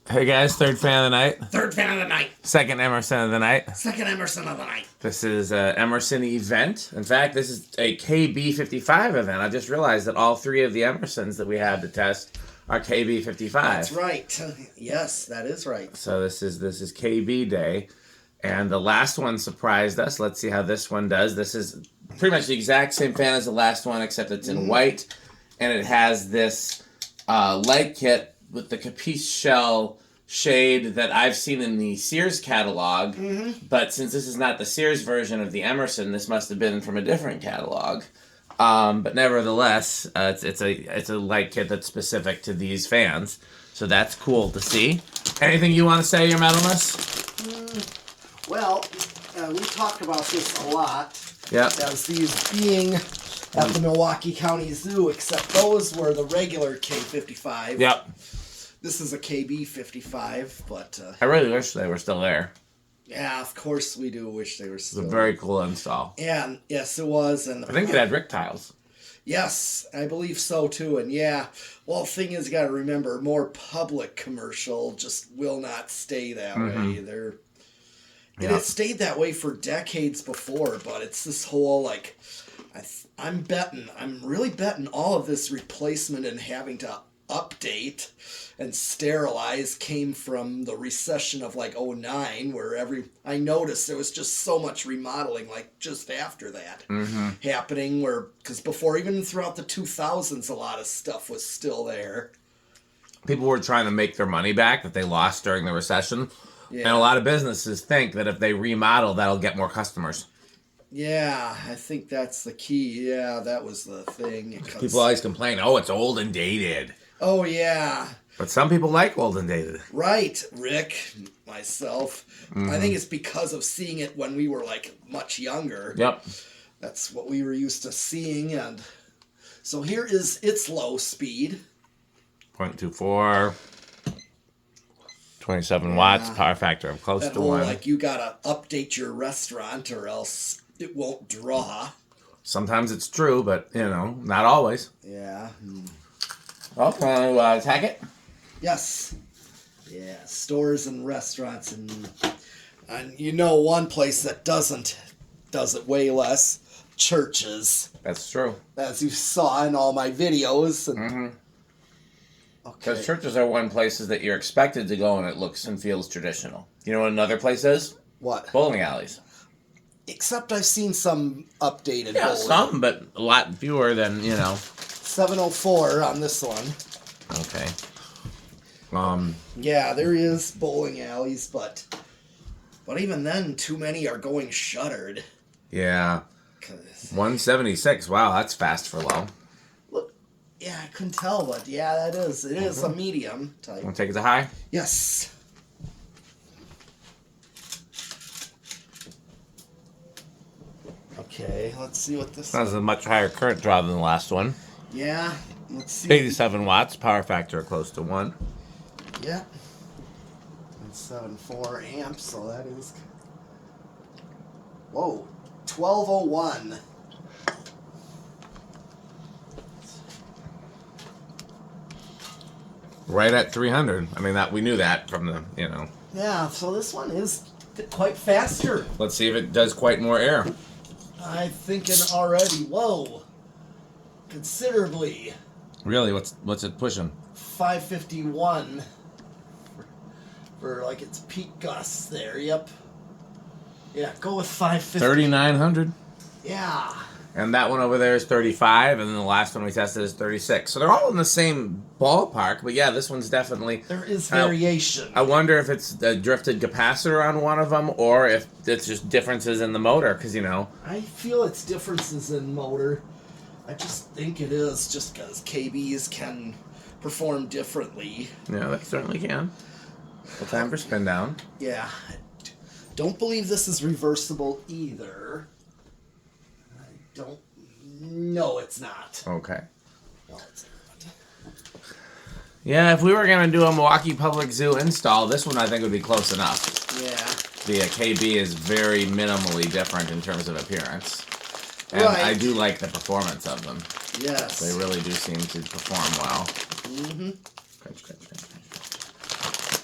Hey guys, third fan of the night. Third fan of the night. Second Emerson of the night. Second Emerson of the night. This is an Emerson event. In fact, this is a KB55 event. I just realized that all three of the Emersons that we had to test are KB55. That's right. Yes, that is right. So this is KB day. And the last one surprised us. Let's see how this one does. This is pretty much the exact same fan as the last one, except it's in white. And it has this light kit with the capiche shell shade that I've seen in the Sears catalog. But since this is not the Sears version of the Emerson, this must have been from a different catalog. But nevertheless, it's a light kit that's specific to these fans. So that's cool to see. Anything you want to say, your metalness? Well, we talked about this a lot. Yep. As these being at the Milwaukee County Zoo, except those were the regular K55. Yep. This is a KB55, but... I really wish they were still there. Yeah, of course we do wish they were still It's a very cool install. And, yes, it was. And I think it had Rick tiles. Yes, I believe so, too. And, yeah, well, the thing is, you got to remember, more public commercial just will not stay that way. It had stayed that way for decades before, but it's this whole, like... I'm really betting all of this replacement and having to update and sterilize came from the recession of like 09, where I noticed there was just so much remodeling like just after that happening, where because before, even throughout the 2000s, a lot of stuff was still there. People were trying to make their money back that they lost during the recession. Yeah. And a lot of businesses think that if they remodel, that'll get more customers. Yeah, I think that's the key. Yeah, that was the thing. People always complain, oh, it's old and dated. Oh, yeah. But some people like old and dated. Right, Rick, myself. I think it's because of seeing it when we were, like, much younger. Yep. That's what we were used to seeing. And so here is its low speed. 0.24. 27 watts, power factor of close to 1. Like, you gotta update your restaurant or else it won't draw. Sometimes it's true, but, not always. Yeah. Well, can I attack it? Yes. Yeah, stores and restaurants and one place that does it way less, churches. That's true. As you saw in all my videos. And, Because churches are one places that you're expected to go and it looks and feels traditional. You know what another place is? What? Bowling alleys. Except I've seen some updated Yeah, bowling. some, but a lot fewer than, 704 on this one. Okay. Yeah, there is bowling alleys, but even then, too many are going shuttered. Yeah. 176. Wow, that's fast for low. Look, yeah, I couldn't tell, but yeah, that is. It is a medium type. Want to take it to high? Yes. Okay, let's see what this. That's a much higher current draw than the last one. Yeah, let's see. 87 watts, power factor close to 1. Yeah. And 7.4 amps, so that is. Whoa, 1201. Right at 300. I mean, we knew that from the, Yeah, so this one is quite faster. Let's see if it does quite more air. I'm thinking already. Whoa, considerably. Really, what's it pushing? 551 for like its peak gusts there. Yep. Yeah, go with 550. 3,900. Yeah. And that one over there is 35, and then the last one we tested is 36. So they're all in the same ballpark, but yeah, this one's definitely... There is variation. I wonder if it's a drifted capacitor on one of them, or if it's just differences in the motor, because, I feel it's differences in motor. I just think it is, just because KBs can perform differently. Yeah, they certainly can. Well, time for spin down. Yeah. Don't believe this is reversible either. No, it's not. Okay. No, it's not. Yeah, if we were going to do a Milwaukee Public Zoo install, this one I think would be close enough. Yeah. The KB is very minimally different in terms of appearance. And right. I do like the performance of them. Yes. They really do seem to perform well. Mm-hmm. Crunch, crunch, crunch, crunch.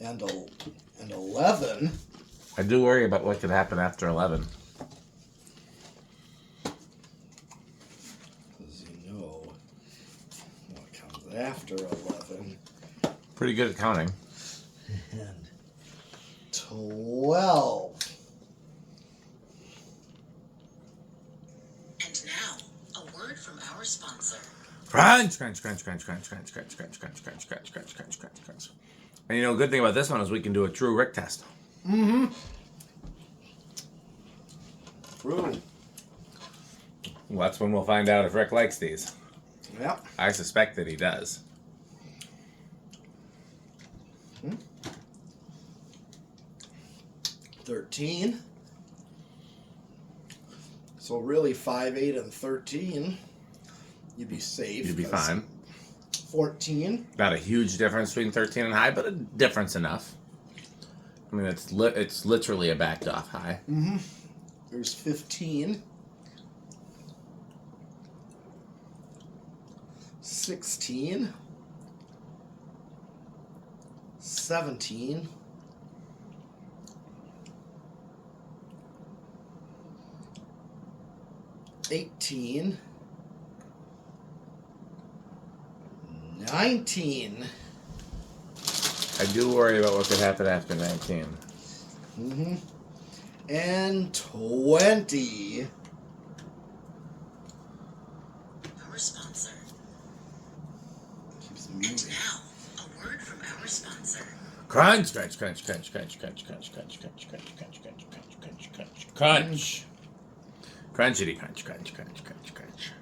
and 11. I do worry about what could happen after 11. Because you know what comes after 11. Pretty good at counting. And 12. And now, a word from our sponsor. Crunch, crunch, crunch, crunch, crunch, crunch, crunch, crunch, crunch, crunch, crunch, crunch, crunch, crunch, crunch. And you know, good thing about this one is we can do a true Rick test. Mm-hmm. True. Well, that's when we'll find out if Rick likes these. Yep. I suspect that he does. 13. So really 5, 8, and 13. You'd be safe. You'd be fine. 14. Not a huge difference between 13 and high, but a difference enough. I mean, it's literally a backed off high. Mm-hmm. There's 15. 16. 17. 18. 19. I do worry about what could happen after 19. Mm-hmm. And 20. Our sponsor. Keeps And moving. now, a word from our sponsor. Crunch, crunch, crunch, crunch, crunch, crunch, crunch, crunch, crunch, crunch, crunch, crunch, crunch, crunch, crunch, crunch. Crunchity crunch, crunch, crunch, crunch, crunch.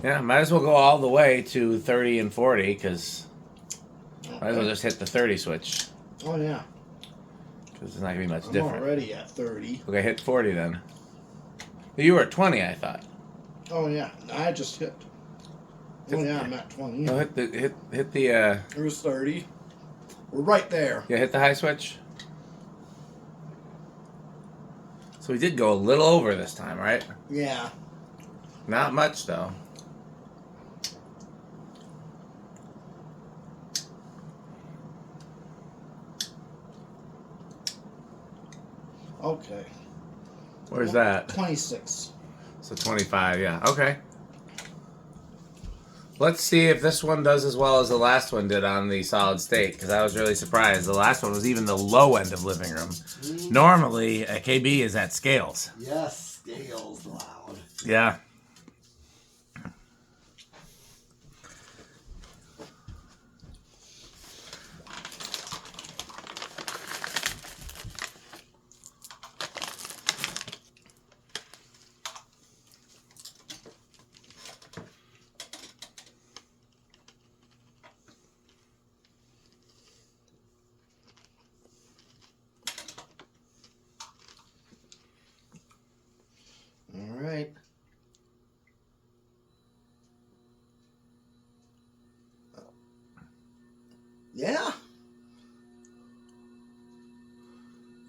Yeah, might as well go all the way to 30 and 40, because might as well just hit the 30 switch. Oh, yeah. Because it's not going to be much I'm different. already at 30. Okay, hit 40 then. You were at 20, I thought. Oh, yeah. I just hit. Oh, yeah, I'm at 20. No, hit the It was 30. We're right there. yeah, hit the high switch. So we did go a little over this time, right? Yeah. Not much though. Okay. Where's that? 26. So 25, yeah. Okay. Let's see if this one does as well as the last one did on the solid state, because I was really surprised. The last one was even the low end of living room. Normally, a KB is at scales. Yes, scales loud. Yeah. All right. Yeah,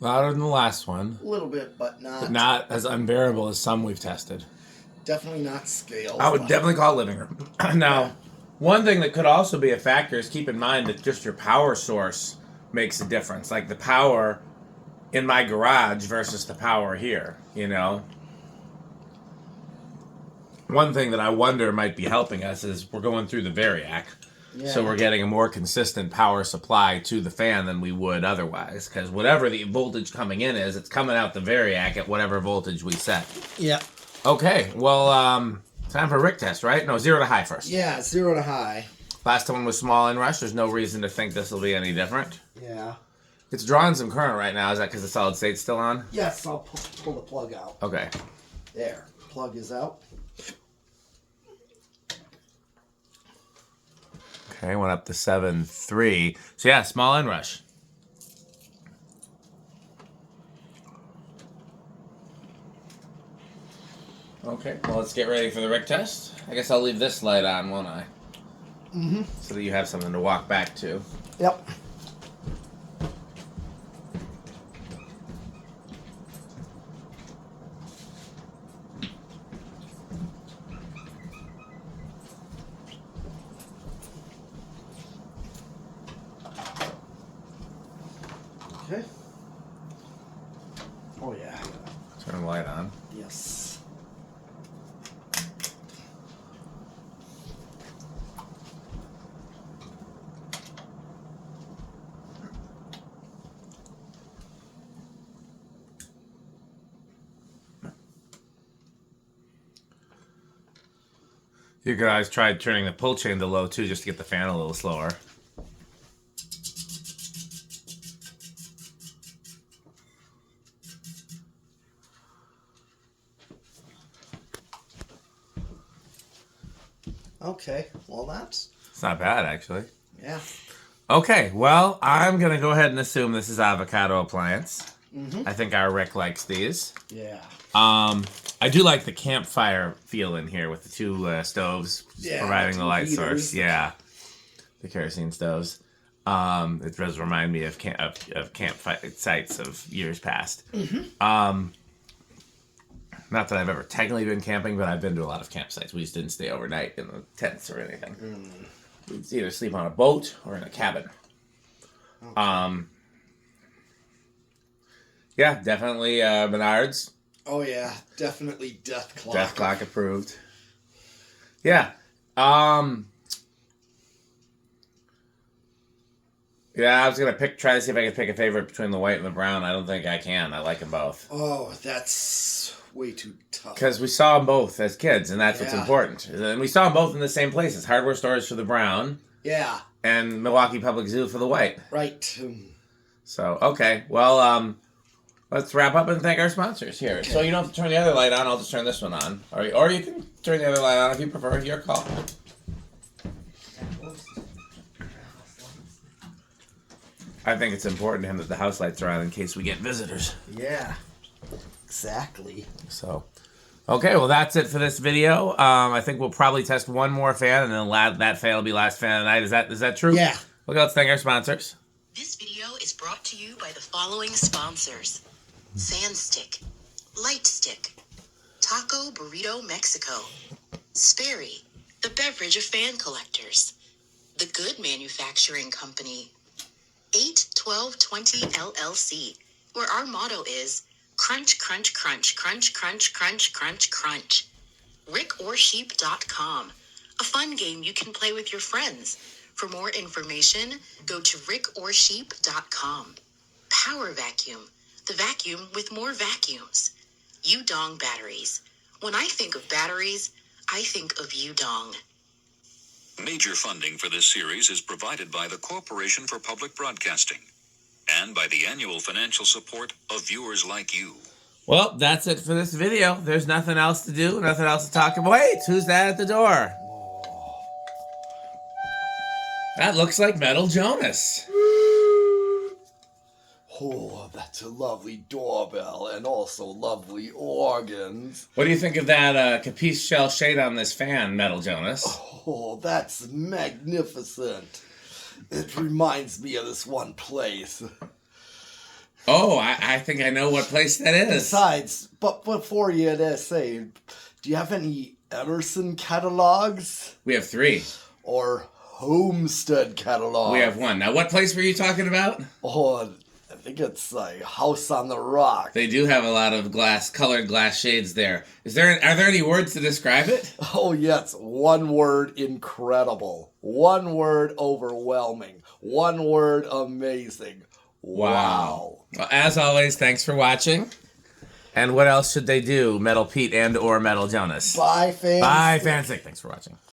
Louder than the last one, a little bit, but but not as unbearable as some we've tested. definitely not scales. I would loud. definitely call it living room. Now, one thing that could also be a factor is keep in mind that just your power source makes a difference. Like the power in my garage versus the power here, you know? One thing that I wonder might be helping us is we're going through the variac. Yeah. So we're getting a more consistent power supply to the fan than we would otherwise. Because whatever the voltage coming in is, it's coming out the variac at whatever voltage we set. Yeah. Okay, well, time for Rick test, right? No, 0 to high first. Yeah, 0 to high. Last one was small inrush. There's no reason to think this will be any different. Yeah. It's drawing some current right now. Is that because the solid state's still on? Yes, I'll pull the plug out. Okay. There. Plug is out. Okay, went up to 7.3. So yeah, small inrush. Okay, well, let's get ready for the Rick test. I guess I'll leave this light on, won't I? Mm-hmm. So that you have something to walk back to. Yep. Okay. Oh, yeah. Turn the light on. Yes. You could always try turning the pull chain to low too, just to get the fan a little slower. Okay. Well, that's... It's not bad, actually. Yeah. Okay, well, I'm going to go ahead and assume this is avocado appliance. Mm-hmm. I think our Rick likes these. Yeah. I do like the campfire feel in here with the two stoves providing the light source. Yeah, the kerosene stoves. It does remind me of campfire sites of years past. Mm-hmm. Not that I've ever technically been camping, but I've been to a lot of campsites. We just didn't stay overnight in the tents or anything. We'd either sleep on a boat or in a cabin. Okay. Yeah, definitely Menards. Oh, yeah. Definitely Death Clock. Death Clock approved. Yeah. Yeah, I was going to try to see if I could pick a favorite between the white and the brown. I don't think I can. I like them both. Oh, that's way too tough. Because we saw them both as kids, and that's what's important. And we saw them both in the same places. Hardware stores for the brown. Yeah. And Milwaukee Public Zoo for the white. Right. So, okay. Well, let's wrap up and thank our sponsors here. Okay. So you don't have to turn the other light on. I'll just turn this one on. Or you can turn the other light on if you prefer. Your call. I think it's important to him that the house lights are on in case we get visitors. Yeah. Exactly. So, okay. Well, that's it for this video. I think we'll probably test one more fan, and then that fan will be last fan of the night. Is that true? Yeah. Okay, let's thank our sponsors. This video is brought to you by the following sponsors: Sandstick, Lightstick, Taco Burrito Mexico, Sperry, the beverage of fan collectors, The Good Manufacturing Company, 81220 LLC, where our motto is crunch, crunch, crunch, crunch, crunch, crunch, crunch, crunch. RickOrSheep.com, a fun game you can play with your friends. For more information, go to RickOrSheep.com. Power Vacuum, the vacuum with more vacuums. Udong Batteries. When I think of batteries, I think of Udong. Major funding for this series is provided by the Corporation for Public Broadcasting and by the annual financial support of viewers like you. Well, that's it for this video. There's nothing else to do, nothing else to talk about. Wait, who's that at the door? That looks like Metal Jonas. Oh, that's a lovely doorbell and also lovely organs. What do you think of that capiche shell shade on this fan, Metal Jonas? Oh, that's magnificent. It reminds me of this one place. Oh, I think I know what place that is. Besides, but before you say, do you have any Emerson catalogs? We have 3. Or Homestead catalogs? We have 1. Now, what place were you talking about? Oh, I think it's like House on the Rock. They do have a lot of colored glass shades there. Are there any words to describe it? Oh, yes. One word, incredible. One word, overwhelming. One word, amazing. Wow. Well, as always, thanks for watching. And what else should they do, Metal Pete and or Metal Jonas? Bye, fans. Bye, Fansick. Thanks for watching.